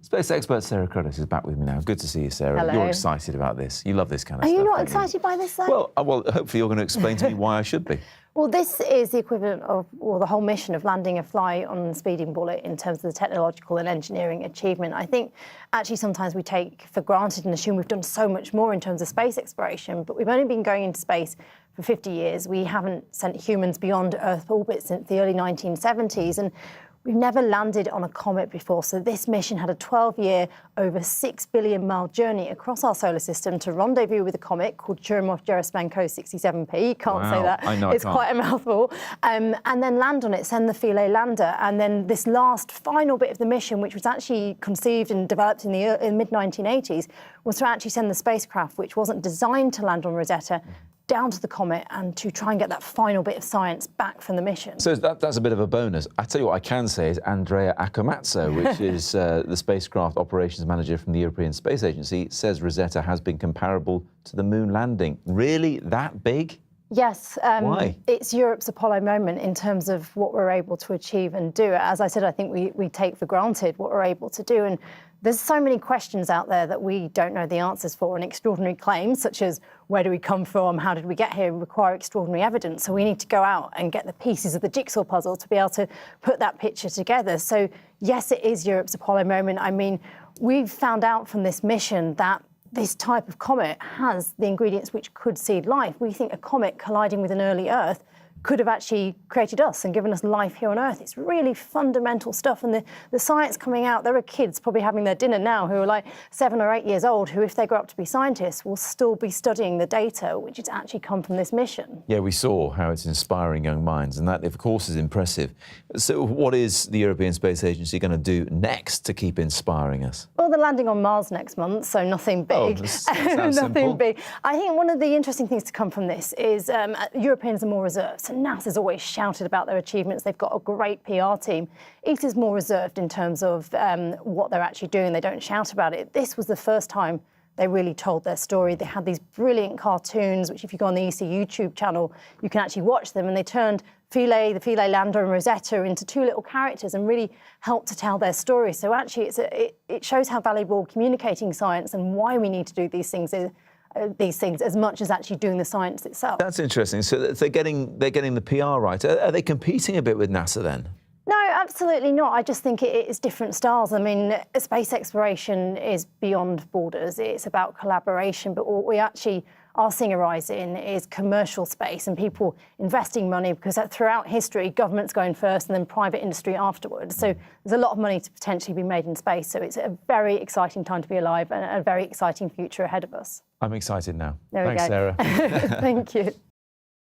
Space expert Sarah Cruddas is back with me now. Good to see you, Sarah. Hello. You're excited about this. You love this kind of Are stuff. you not don't excited by this, though? Well, hopefully you're going to explain to me why I should be. Well, this is the equivalent of, or the whole mission of landing a fly on a speeding bullet in terms of the technological and engineering achievement. I think actually sometimes we take for granted and assume we've done so much more in terms of space exploration, but we've only been going into space for 50 years. We haven't sent humans beyond Earth orbit since the early 1970s, and we've never landed on a comet before, so this mission had a 12-year, over 6 billion mile journey across our solar system to rendezvous with a comet called Churyumov-Gerasimenko 67P. You can't say that. I know it's quite a mouthful. And then land on it, send the Philae lander. And then this last final bit of the mission, which was actually conceived and developed in the mid-1980s, was to actually send the spacecraft, which wasn't designed to land on Rosetta, down to the comet and to try and get that final bit of science back from the mission. So that's a bit of a bonus. I tell you what I can say is Andrea Akamatso, which is the spacecraft operations manager from the European Space Agency, says Rosetta has been comparable to the moon landing. Really that big? Yes. Why? It's Europe's Apollo moment in terms of what we're able to achieve and do. As I said, I think we take for granted what we're able to do. And there's so many questions out there that we don't know the answers for, and extraordinary claims such as where do we come from, how did we get here, require extraordinary evidence. So we need to go out and get the pieces of the jigsaw puzzle to be able to put that picture together. So yes, it is Europe's Apollo moment. I mean, we've found out from this mission that this type of comet has the ingredients which could seed life. We think a comet colliding with an early Earth could have actually created us and given us life here on Earth. It's really fundamental stuff. And the science coming out, there are kids probably having their dinner now who are like 7 or 8 years old who, if they grow up to be scientists, will still be studying the data, which has actually come from this mission. Yeah, we saw how it's inspiring young minds, and that, of course, is impressive. So what is the European Space Agency going to do next to keep inspiring us? Well, they're landing on Mars next month, so nothing big. Oh, that sounds nothing simple. big. I think one of the interesting things to come from this is Europeans are more reserved. So NASA's always shouted about their achievements. They've got a great PR team. ESA's more reserved in terms of what they're actually doing. They don't shout about it. This was the first time they really told their story. They had these brilliant cartoons, which if you go on the ESA YouTube channel, you can actually watch them. And they turned Philae, the Philae lander and Rosetta into two little characters and really helped to tell their story. So actually it shows how valuable communicating science and why we need to do these things as much as actually doing the science itself. That's interesting. So they're getting the PR right. Are they competing a bit with NASA then? No, absolutely not. I just think it is different styles. I mean, space exploration is beyond borders. It's about collaboration. But what we actually are seeing a rise in is commercial space and people investing money, because throughout history, government's going first and then private industry afterwards. So there's a lot of money to potentially be made in space. So it's a very exciting time to be alive and a very exciting future ahead of us. I'm excited now. There we Thanks, go. Sarah. Thank you.